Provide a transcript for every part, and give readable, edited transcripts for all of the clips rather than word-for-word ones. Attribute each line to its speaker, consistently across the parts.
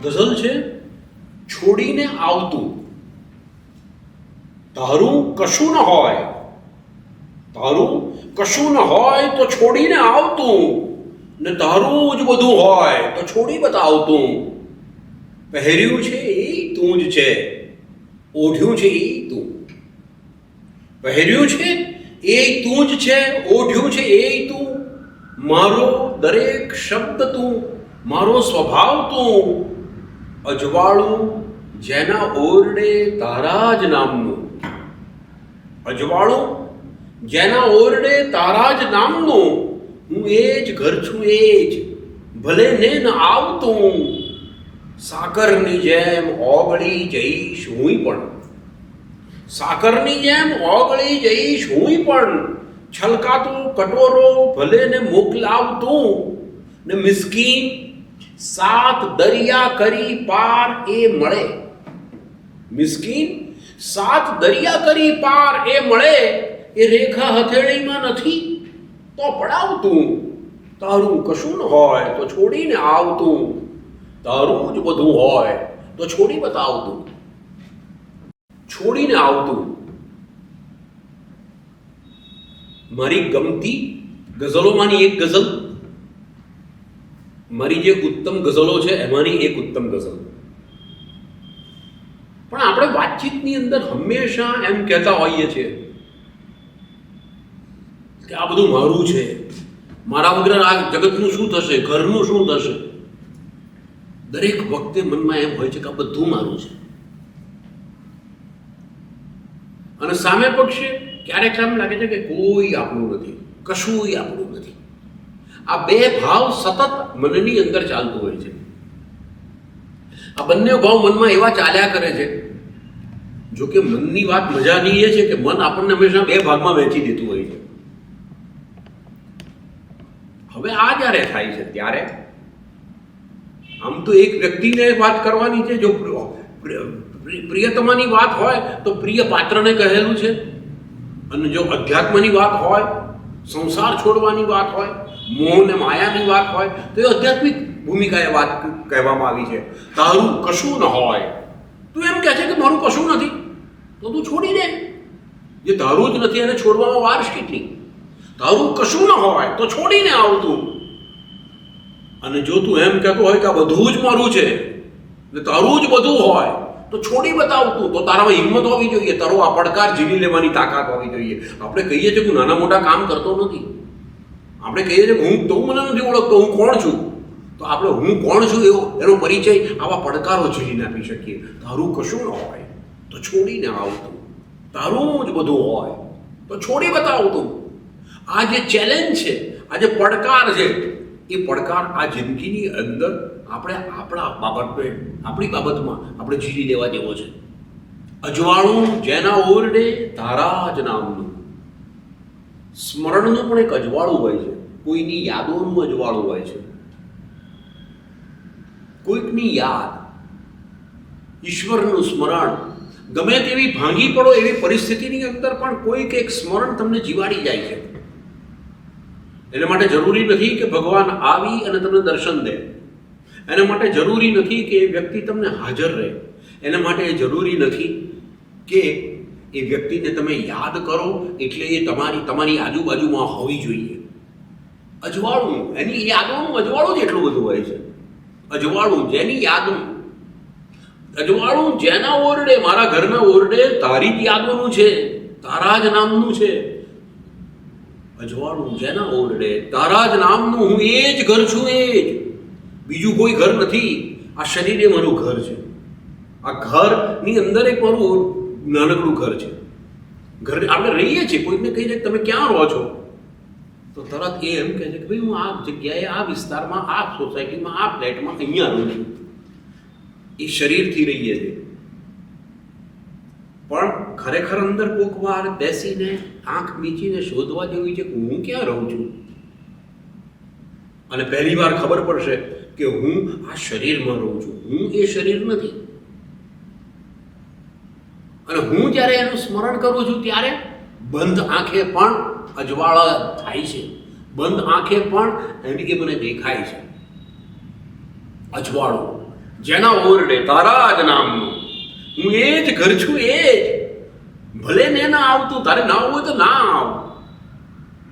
Speaker 1: ગઝલ છે છોડીને આવતું. તારું કશું ન હોય, તારું કશું ન હોય તો છોડીને આવતું, ને તારું જ બધું હોય તો છોડી બતાવતું. પહેર્યું છે એ તું જ છે, ઓઢ્યું છે એ તું. પહેર્યું છે એ તું જ છે, ઓઢ્યું છે એ તું. મારો દરેક શબ્દ તું, મારો સ્વભાવ તું. અજવાળું જેના ઓરડે તારા જ નામનું, અજવાળું જેના ઓરડે તારા જ નામનું. હું એ જ ઘર છું એ જ, ભલે ને ન આવતું. સાકરની જેમ ઓગળી જઈશ હું પણ, સાકરની જેમ ઓગળી જઈશ હું પણ. છલકાતો કટોરો ભલે ને મોકલાવતું, ને મિસ્કીન સાત દરિયા કરી પાર એ મળે. મિસ્કીન સાત દરિયા કરી પાર એ મળે. એ રેખા હથેળીમાં નથી તો પડાવતું. તારું કશું ન હોય તો છોડીને આવતું, તારું જ બધું હોય તો છોડી બતાવતું. છોડીને આવતું. મારી ગમતી ગઝલોમાંની એક ગઝલ, મારી જે ઉત્તમ ગઝલો છે એમાંની એક ઉત્તમ ગઝલ. પણ આપણે વાતચીતની અંદર હંમેશા એમ કહેતા હોઈએ છીએ કે આ બધું મારું છે, મારા વગર આ જગતનું શું થશે, ઘરનું શું થશે. દરેક વખતે મનમાં એમ હોય છે કે આ બધું મારું છે. અને સામે પક્ષે ક્યારેક એમ લાગે છે કે કોઈ આપણું નથી, કશુંય આપણું નથી. આ બે ભાવ સતત મનની અંદર ચાલતું હોય છે. આ બંને ભાવ મનમાં એવા ચાલ્યા કરે છે. જો કે મનની વાત મજાની એ છે કે મન આપણને હંમેશા બે ભાગમાં વહેંચી દેતું હોય છે. હવે આ જ્યારે થાય છે ત્યારે આમ તો એક વ્યક્તિને વાત કરવાની છે. જો પ્રિયતમાની વાત હોય તો પ્રિય પાત્રને કહેલું છે, અને જો અધ્યાત્મની વાત હોય, સંસાર છોડવાની વાત હોય, મોહ ને માયાની વાત હોય તો એ આધ્યાત્મિક ભૂમિકાએ વાત કહેવામાં આવી છે. તારું કશું ન હોય, તું એમ કહે છે કે મારું કશું નથી તો તું છોડી દે. જે તારું જ નથી એને છોડવામાં વાર કેટલી. તારું કશું ન હોય તો છોડીને આવતું. અને જો તું એમ કહેતો હોય કે આ બધું જ મારું છે ને તારું જ બધું હોય તો છોડી બતાવતું, તો તારામાં હિંમત હોવી જોઈએ, તારો આ પડકાર ઝીલી લેવાની તાકાત હોવી જોઈએ. આપણે કહીએ છીએ કે હું નાના મોટા કામ કરતો નથી, આપણે કહીએ છીએ કે હું તો મને નથી ઓળખતો, હું કોણ છું. તો આપણે હું કોણ છું એનો પરિચય આવા પડકારો ઝીલીને આપી શકીએ. તારું કશું ન હોય તો છોડીને આવતું, તારું જ બધું હોય તો છોડી બતાવતું. આ જે ચેલેન્જ છે, આ જે પડકાર છે, એ પડકાર આ જિંદગીની અંદર આપણે આપણી બાબતમાં આપણે ઝીલી લેવા જેવો છે. અજવાળું જેના ઓરડે તારા જ નામનું. સ્મરણનું પણ એક અજવાળું હોય છે, કોઈની યાદોનું અજવાળું હોય છે. કોઈકની યાદ, ઈશ્વરનું સ્મરણ. ગમે તેવી ભાંગી પડો એવી પરિસ્થિતિની અંદર પણ કોઈક એક સ્મરણ તમને જીવાડી જાય છે. એના માટે જરૂરી નથી કે ભગવાન આવી અને તમને દર્શન દે. એના માટે જરૂરી નથી કે એ વ્યક્તિ તમને હાજર રહે. એના માટે જરૂરી નથી કે એ વ્યક્તિને તમે યાદ કરો એટલે એ તમારી આજુબાજુમાં હોવી જોઈએ. અજવાળું, એની યાદોનું અજવાળું જ એટલું બધું હોય છે. અજવાળું જેની યાદનું, અજવાળું જેના ઓરડે, મારા ઘરના ઓરડે તારી જ યાદોનું છે, તારા જ નામનું છે. અજવાળું જેના ઓરડે તારા જ નામનું. હું એ જ ઘર છું, એ જ, બીજું કોઈ ઘર નથી. આ શરીર એ મારું ઘર છે. આ ઘરની અંદર એક મારું નાનકડું ઘર છે. ઘર આપણે રહીએ છીએ, કોઈને કહીએ તમે ક્યાં રહો છો તો તરત એ એમ કહે છે કે ભાઈ હું આ જગ્યાએ, આ વિસ્તારમાં, આ સોસાયટીમાં, આ ફ્લેટમાં અહીંયા રહું છું. એ શરીરથી રહીએ છીએ, પણ ખરેખર અંદર કોઈક વાર બેસીને આંખ મીચીને શોધવા જેવી છે કે હું ક્યાં રહું છું. અને પહેલી વાર ખબર પડશે કે હું આ શરીરમાં રહું છું, હું એ શરીર નથી. અને હું જ્યારે એનું સ્મરણ કરું છું ત્યારે બંધ આંખે પણ અજવાળા થાય છે, બંધ આંખે પણ એની કે મને દેખાય છે. અજવાળું જેના ઓરડે તારા જ નામનું, હું એ જ ઘર છું, એ જ. ભલે ને ના આવતું, તારે ના આવવું હોય તો ના આવ,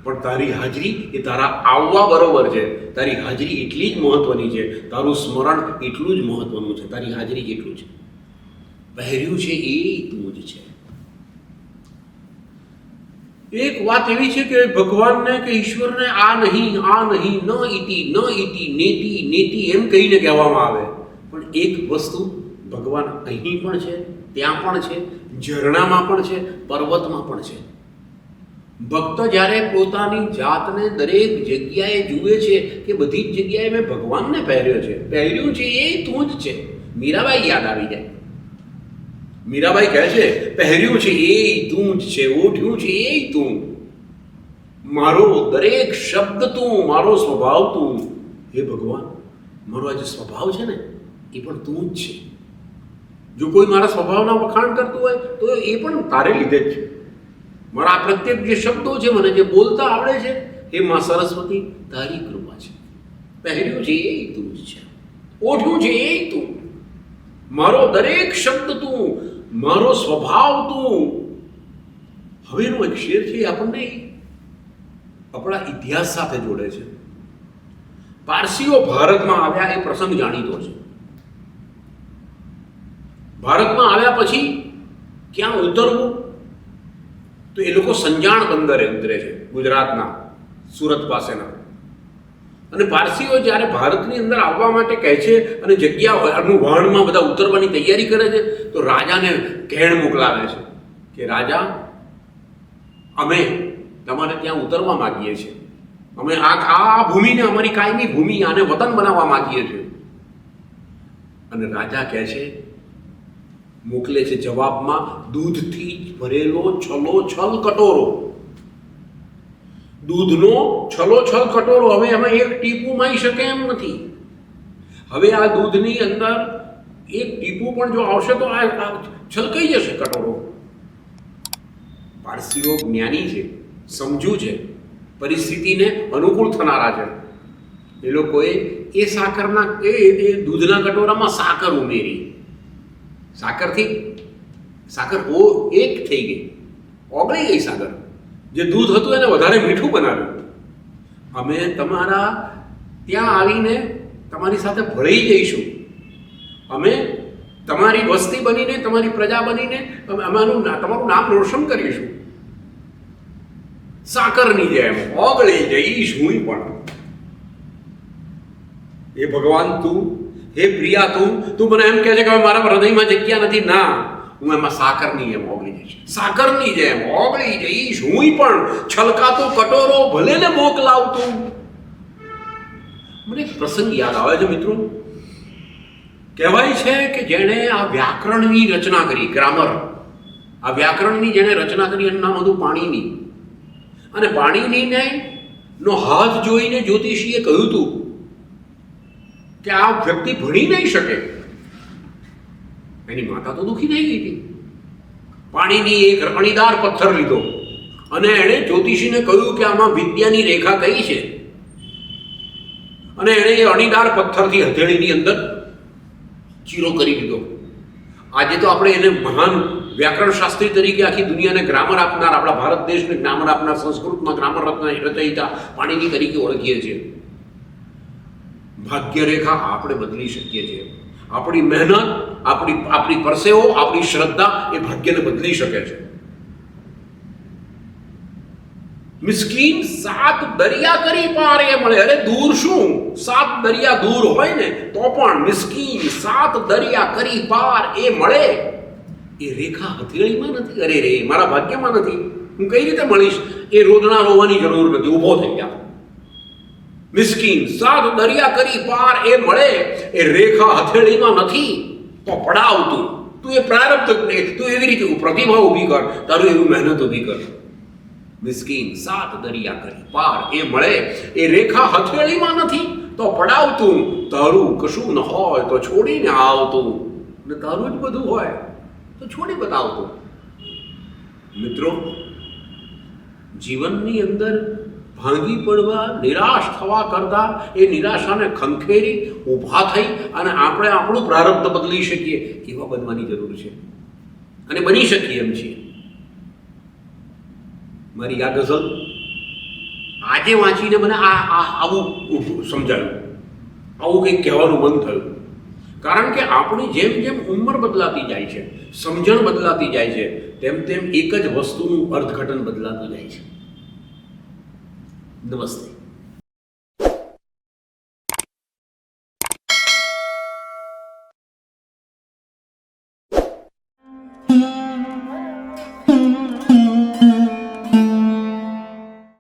Speaker 1: પણ તારી હાજરી એ તારા આવવા બરોબર છે. તારી હાજરી એટલી જ મહત્વની છે, તારું સ્મરણ એટલું જ મહત્વનું છે, તારી હાજરી જેટલું છે. પહેર્યું છે એ તું જ છે. એક વાત એવી છે કે ભગવાનને કે ઈશ્વરને આ નહીં, ન ઇતિ નેતિ નેતિ એમ કહીને કહેવામાં આવે, પણ એક વસ્તુ ભગવાન અહીં પણ છે, ત્યાં પણ છે, ઝરણામાં પણ છે, પર્વતમાં પણ છે. ભક્ત જ્યારે પોતાની જાતને દરેક જગ્યાએ જુએ છે કે બધી જ જગ્યાએ મેં ભગવાનને પહેર્યું છે એ તું જ છે, મીરાબાઈ યાદ આવી જાય. મીરાબાઈ કહે છે પહેર્યું છે એ તું જ છે, ઓઢ્યું છે એ તું, મારો દરેક શબ્દ તું, મારો સ્વભાવ તું. હે ભગવાન, મારો આ જે સ્વભાવ છે ને એ પણ તું જ છે. જો કોઈ મારા સ્વભાવના વખાણ કરતું હોય તો એ પણ તારે લીધે જ છે. મારા આ પ્રત્યેક જે શબ્દો છે, મને જે બોલતા આવડે છે, એ માં સરસ્વતી તારી કૃપા છે. પહેર્યું છે એ તું જ છે, ઓઢ્યું છે એ તું, મારો દરેક શબ્દ તું, મારો સ્વભાવ તું. હવેનો એક શેર છે, આપણને આપણા ઇતિહાસ સાથે જોડે છે. પારસીઓ ભારતમાં આવ્યા એ પ્રસંગ જાણીતો છે. ભારતમાં આવ્યા પછી ક્યાં ઉતરવું, તો એ લોકો સંજાણ બંદરે ઉતરે છે, ગુજરાતના સુરત પાસેના. અને પારસીઓ જ્યારે ભારતની અંદર આવવા માટે કહે છે અને જગ્યા વહાણમાં બધા ઉતરવાની તૈયારી કરે છે, તો રાજાને કહેણ મોકલાવે છે કે રાજા, અમે તમારે ત્યાં ઉતરવા માંગીએ છીએ, અમે આ ભૂમિને અમારી કાયમી ભૂમિ, આને વતન બનાવવા માંગીએ છીએ. અને રાજા કહે છે, મોકલે છે જવાબમાં દૂધથી ભરેલો છલોછલ કટોરો. દૂધનો છલોછલ કટોરો હવે એમાં એક ટીપું માઈ શકે એમ નથી. હવે આ દૂધની અંદર એક ટીપું પણ જો આવશે તો આ છલકાઈ જશે કટોરો. પારસીઓ જ્ઞાની છે, સમજુ છે, પરિસ્થિતિને અનુકૂળ થનારા છે. એ લોકોએ એ સાકરના એ દૂધના કટોરામાં સાકર ઉમેરી. સાકર એક થઈ ગઈ, ઓગળી ગઈ સાકર. જે દૂધ હતું એને વધારે મીઠું બનાવ્યું. અમે તમારા ત્યાં આવીને તમારી સાથે ભળી જઈશું, અમે તમારી વસ્તી બનીને, તમારી પ્રજા બનીને તમારું નામ રોશન કરીશું. સાકરની જેમ ઓગળી જઈશ હું પણ. એ ભગવાન તું, હે પ્રિયા તું મને એમ કહે છે કે મારા હૃદયમાં જગ્યા નથી. ના, હું એમાં સાકરની જેમ ઓગળી જઈશ, સાકરની જેમ ઓગળી જઈશ હું પણ. છલકાતો કટોરો ભલે ને મોકલાવતું. મને એક પ્રસંગ યાદ આવે છે મિત્રો. કહેવાય છે કે જેણે આ વ્યાકરણની રચના કરી, ગ્રામર, આ વ્યાકરણની જેણે રચના કરી એનું નામ હતું પાણીની. અને પાણીનીને નો હાથ જોઈને જ્યોતિષીએ કહ્યું હતું કે આ વ્યક્તિ ભણી નહીં શકે. એની માતા તો દુઃખી થઈ ગઈ હતી. પાણીની એક અણીદાર પથ્થર લીધો અને એણે જ્યોતિષીને કહ્યું કે આમાં વિદ્યાની રેખા કઈ છે. અને એણે એ અણીદાર પથ્થરથી હથેળીની અંદર ચીરો કરી દીધો. આજે તો આપણે એને મહાન વ્યાકરણ શાસ્ત્રી તરીકે આખી દુનિયાને ગ્રામર આપનાર, આપણા ભારત દેશને ગ્રામર આપનાર, સંસ્કૃતમાં ગ્રામર રચયિતા પાણીની તરીકે ઓળખીએ છીએ. ભાગ્યરેખા આપણે બદલી શકીએ છીએ. આપણી મહેનત, આપણી પરસેવો, આપણી શ્રદ્ધા એ ભાગ્યને બદલી શકે છે. મિસ્કીન 7 દરિયા કરી પાર એ મળે. અરે દૂર શું, 7 દરિયા દૂર હોય ને તો પણ મિસ્કીન 7 દરિયા કરી પાર એ મળે. એ રેખા હથેળીમાં નથી, અરે રે મારા ભાગ્યમાં નથી, હું કઈ રીતે મળીશ? એ રોદણા રોવાની જરૂર નથી, ઊભો થઈ ગયા. મિસ્કીન 7 દરિયા કરી પાર એ મળે. એ રેખા હથેળીમાં નથી તો પડાવ તું એ પ્રારબ્ધ, તું એવી રીતે પ્રતિભા ઊભી કર, તારું એવું મહેનત ઊભી કર. મિસ્કીન 7 દરિયા કરી પાર એ મળે. એ રેખા હથેળીમાં નથી તો પડાવતું, તારું કશું ન હોય તો છોડીને આવતું, ને તારું જ બધું હોય તો છોડી બતાવતું. મિત્રો, જીવનની અંદર ભાંગી પડવા, નિરાશ થવા કરતાં એ નિરાશાને ખંખેરી ઊભા થઈ અને આપણે આપણું પ્રારબ્ધ બદલી શકીએ એવા બનવાની જરૂર છે, અને બની શકીએ એમ છીએ. મારી આ ગઝલ આજે વાંચીને મને આવું સમજાયું, આવું કંઈક કહેવાનું મન થયું. કારણ કે આપણી જેમ જેમ ઉંમર બદલાતી જાય છે, સમજણ બદલાતી જાય છે, તેમ તેમ એક જ વસ્તુનું અર્થઘટન બદલાતું જાય છે. નમસ્તે.